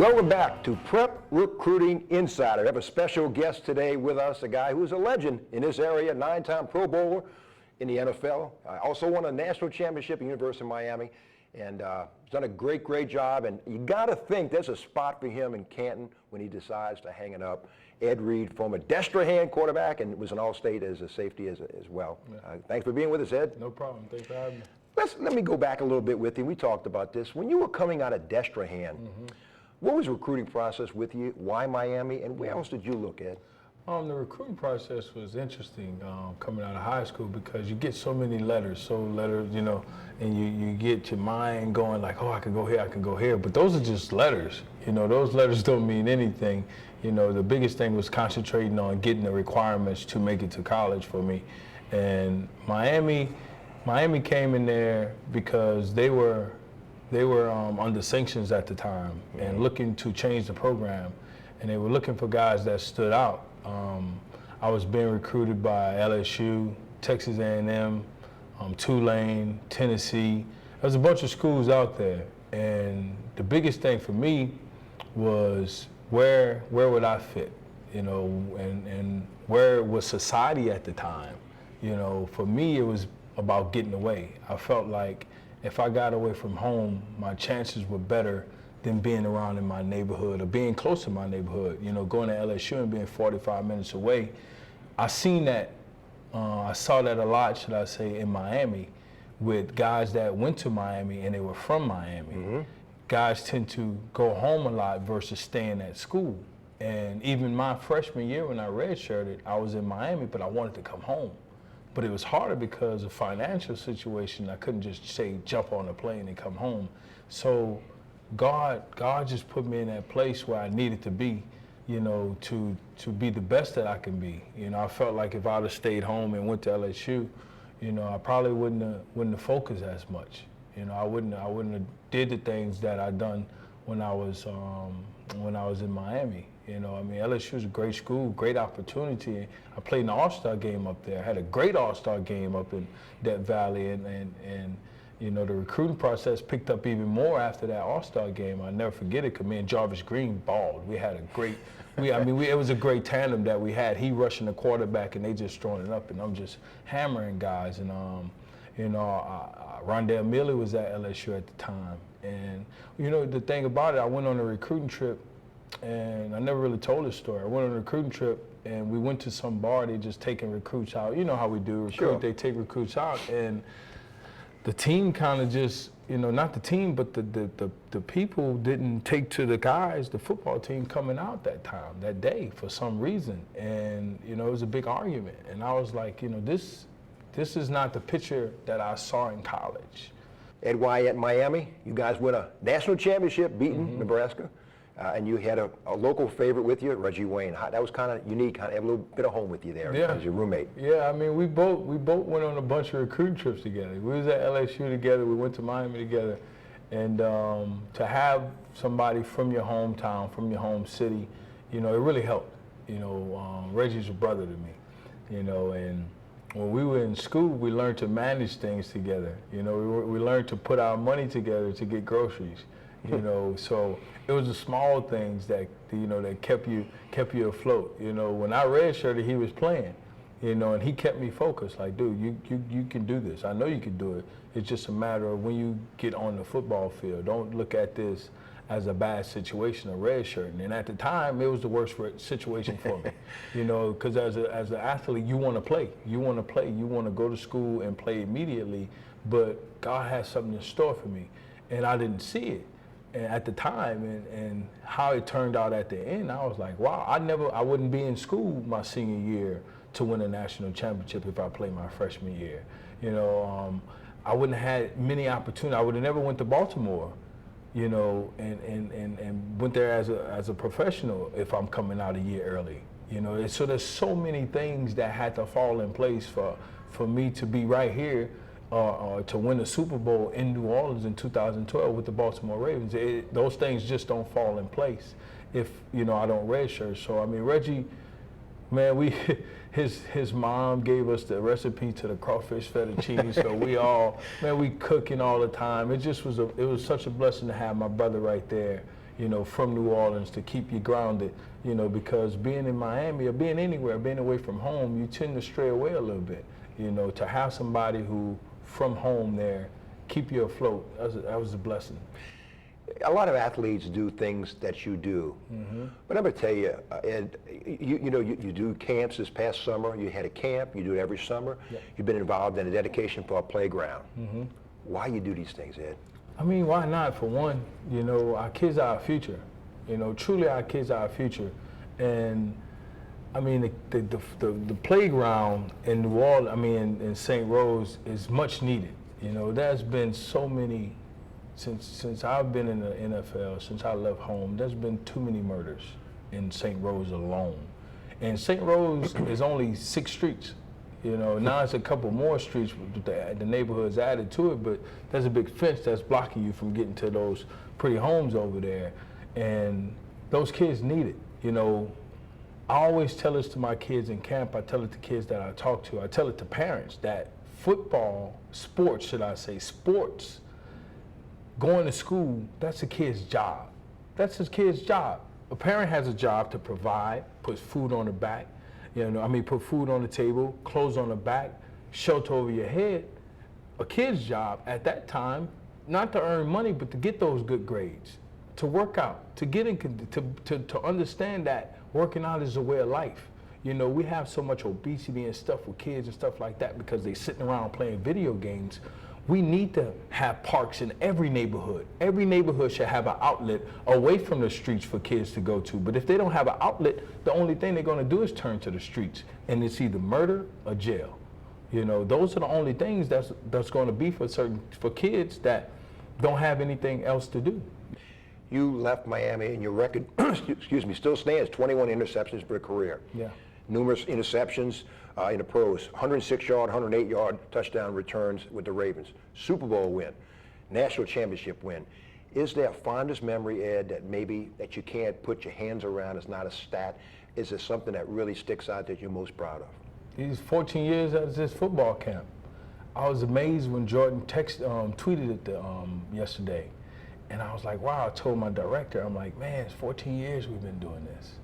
Welcome back to Prep Recruiting Insider. I have a special guest today with us, a guy who's a legend in this area, 9-time Pro Bowler in the NFL. Also won a national championship at the University of Miami, and he's done a great job. And you got to think there's a spot for him in Canton when he decides to hang it up. Ed Reed, former Destrehan quarterback, and was an All-State as a safety as well. Yeah. Thanks for being with us, Ed. No problem. Thanks for having me. Let me go back a little bit with you. We talked about this. When you were coming out of Destrehan, what was the recruiting process with you? Why Miami? And where else did you look at? The recruiting process was interesting coming out of high school because you get so many letters, and you get your mind going like, oh, I can go here, I can go here. But those are just letters. Those letters don't mean anything. The biggest thing was concentrating on getting the requirements to make it to college for me. And Miami came in there because they were under sanctions at the time and looking to change the program, and they were looking for guys that stood out. I was being recruited by LSU, Texas A&M, Tulane, Tennessee. There's a bunch of schools out there, and the biggest thing for me was where would I fit, and where was society at the time. For me, it was about getting away. I felt like if I got away from home, my chances were better than being around in my neighborhood or being close to my neighborhood. Going to LSU and being 45 minutes away, I seen that. I saw that a lot, should I say, in Miami, with guys that went to Miami and they were from Miami. Guys tend to go home a lot versus staying at school. And even my freshman year when I redshirted, I was in Miami, but I wanted to come home. But it was harder because of financial situation. I couldn't just say jump on a plane and come home. So God just put me in that place where I needed to be, to be the best that I can be. I felt like if I'd have stayed home and went to LSU, I probably wouldn't have focused as much. I wouldn't have did the things that I done when I was in Miami. LSU is a great school, great opportunity. I played in the All-Star game up there. I had a great All-Star game up in Death Valley, and the recruiting process picked up even more after that All-Star game. I'll never forget it because me and Jarvis Green balled. We had a great, it was a great tandem that we had. He rushing the quarterback and they just throwing it up, and I'm just hammering guys. And Rondell Milley was at LSU at the time. And the thing about it, I went on a recruiting trip, and I never really told this story. I went on a recruiting trip, and we went to some bar. They just taking recruits out. You know how we do recruit. Sure. They take recruits out, and the team kind of just, not the team, but the people didn't take to the guys, the football team coming out that day for some reason. And, it was a big argument. And I was like, this is not the picture that I saw in college. Ed, why at Miami? You guys win a national championship, beating Nebraska. And you had a local favorite with you, Reggie Wayne. That was kind of unique. Kind of have a little bit of home with you there as your roommate. Yeah, we both went on a bunch of recruiting trips together. We was at LSU together. We went to Miami together, and to have somebody from your hometown, from your home city, it really helped. Reggie's a brother to me, and when we were in school, we learned to manage things together. We learned to put our money together to get groceries. So it was the small things that that kept you afloat. When I redshirted, he was playing, and he kept me focused. Like, dude, you can do this. I know you can do it. It's just a matter of when you get on the football field. Don't look at this as a bad situation of redshirting. And at the time, it was the worst situation for me. Because as an athlete, you want to play. You want to play. You want to go to school and play immediately. But God has something in store for me, and I didn't see it. And at the time, and how it turned out at the end, I was like, wow, I wouldn't be in school my senior year to win a national championship if I played my freshman year. I wouldn't have had many opportunities. I would have never went to Baltimore, and went there as a professional if I'm coming out a year early. So there's so many things that had to fall in place for me to be right here. To win the Super Bowl in New Orleans in 2012 with the Baltimore Ravens. Those things just don't fall in place if I don't redshirt. So Reggie, man, his mom gave us the recipe to the crawfish fettuccine. So we cooking all the time. It was such a blessing to have my brother right there, from New Orleans to keep you grounded, because being in Miami or being anywhere, being away from home, you tend to stray away a little bit. To have somebody who from home there keep you afloat, that was a blessing. A lot of athletes do things that you do, but I'm going to tell you, Ed, you do camps this past summer. You had a camp. You do it every summer. Yeah. You've been involved in a dedication for a playground. Why you do these things, Ed? I mean, why not? For one, our kids are our future. Truly our kids are our future. And I mean, the playground in New Orleans, in St. Rose is much needed. There's been so many, since I've been in the NFL, since I left home, there's been too many murders in St. Rose alone. And St. Rose is only 6 streets. Now it's a couple more streets with the neighborhoods added to it, but there's a big fence that's blocking you from getting to those pretty homes over there. And those kids need it. I always tell this to my kids in camp. I tell it to kids that I talk to. I tell it to parents that sports, going to school, that's a kid's job. That's his kid's job. A parent has a job to provide, put food on the back, put food on the table, clothes on the back, shelter over your head. A kid's job at that time, not to earn money, but to get those good grades, to work out, to get in, to understand that working out is a way of life. We have so much obesity and stuff with kids and stuff like that because they're sitting around playing video games. We need to have parks in every neighborhood. Every neighborhood should have an outlet away from the streets for kids to go to. But if they don't have an outlet, the only thing they're going to do is turn to the streets. And it's either murder or jail. Those are the only things that's going to be for kids that don't have anything else to do. You left Miami and your record, still stands, 21 interceptions for a career. Yeah. Numerous interceptions in the pros, 106-yard, 108-yard touchdown returns with the Ravens. Super Bowl win, national championship win. Is there a fondest memory, Ed, that you can't put your hands around? It's not a stat. Is there something that really sticks out that you're most proud of? These 14 years at this football camp. I was amazed when Jordan tweeted it yesterday. And I was like, wow, I told my director, I'm like, man, it's 14 years we've been doing this.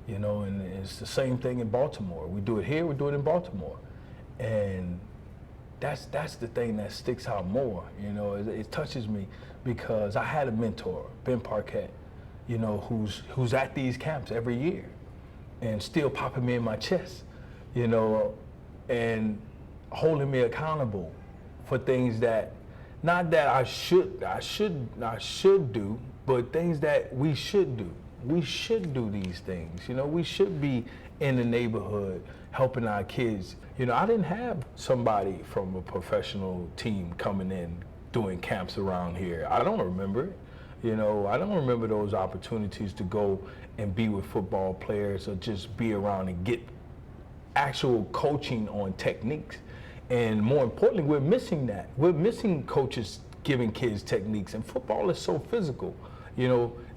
And it's the same thing in Baltimore. We do it here, we do it in Baltimore. And that's the thing that sticks out more. It touches me because I had a mentor, Ben Parquet, who's at these camps every year and still popping me in my chest, and holding me accountable for things that, not that I should do, but things that we should do. We should do these things. We should be in the neighborhood helping our kids. I didn't have somebody from a professional team coming in doing camps around here. I don't remember it. I don't remember those opportunities to go and be with football players or just be around and get actual coaching on techniques. And more importantly, we're missing that. We're missing coaches giving kids techniques, and football is so physical.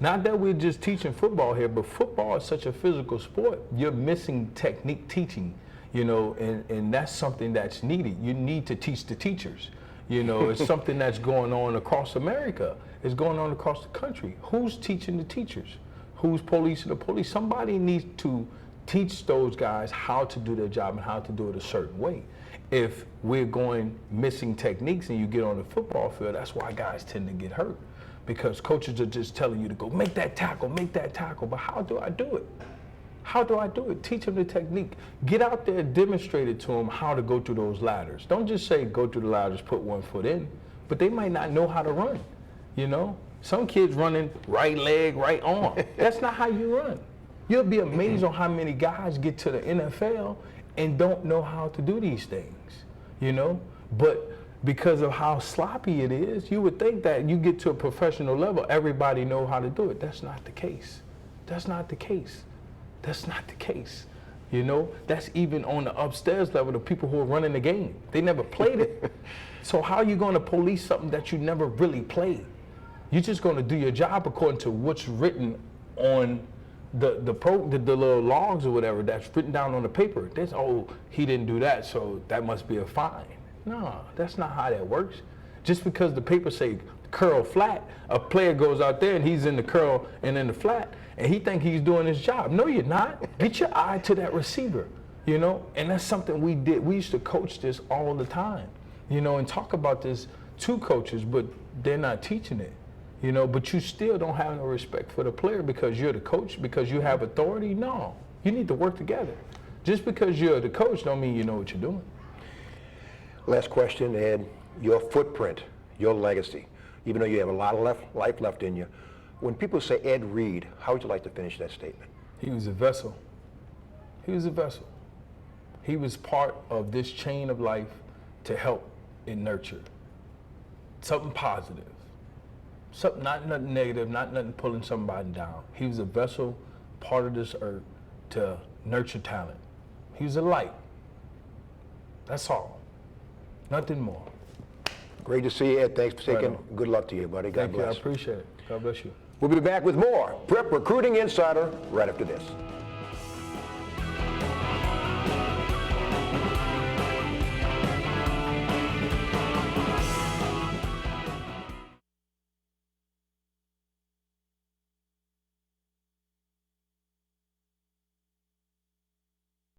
Not that we're just teaching football here, but football is such a physical sport. You're missing technique teaching, and that's something that's needed. You need to teach the teachers. It's something that's going on across America. It's going on across the country. Who's teaching the teachers? Who's policing the police? Somebody needs to teach those guys how to do their job and how to do it a certain way. If we're going missing techniques and you get on the football field, that's why guys tend to get hurt. Because coaches are just telling you to go make that tackle. But how do I do it? How do I do it? Teach them the technique. Get out there, demonstrate it to them how to go through those ladders. Don't just say go through the ladders, put one foot in. But they might not know how to run, Some kids running right leg, right arm. That's not how you run. You'll be amazed on how many guys get to the NFL and don't know how to do these things, But because of how sloppy it is, you would think that you get to a professional level, everybody know how to do it. That's not the case. That's not the case. That's even on the upstairs level, the people who are running the game. They never played it. So how are you going to police something that you never really played? You're just going to do your job according to what's written on the little logs or whatever that's written down on the paper. There's, he didn't do that, so that must be a fine. No, that's not how that works. Just because the paper say curl flat. A player goes out there and he's in the curl and in the flat, and he think he's doing his job. No, you're not. Get your eye to that receiver, you know? And that's something we did. We used to coach this all the time, you know, and talk about this to coaches, but they're not teaching it, you know? But you still don't have no respect for the player because you're the coach, because you have authority. No, you need to work together. Just because you're the coach don't mean you know what you're doing. Last question, Ed. Your footprint, your legacy, even though you have a lot of life left in you, when people say Ed Reed, how would you like to finish that statement? He was a vessel. He was a vessel. He was part of this chain of life to help and nurture. Something positive. Something, not nothing negative, not nothing pulling somebody down. He was a vessel, part of this earth to nurture talent. He was a light. That's all. Nothing more. Great to see you, Ed. Thanks for taking. Right. Good luck to you, buddy. God Thank you. bless. I appreciate it. God bless you. We'll be back with more Prep Recruiting Insider right after this.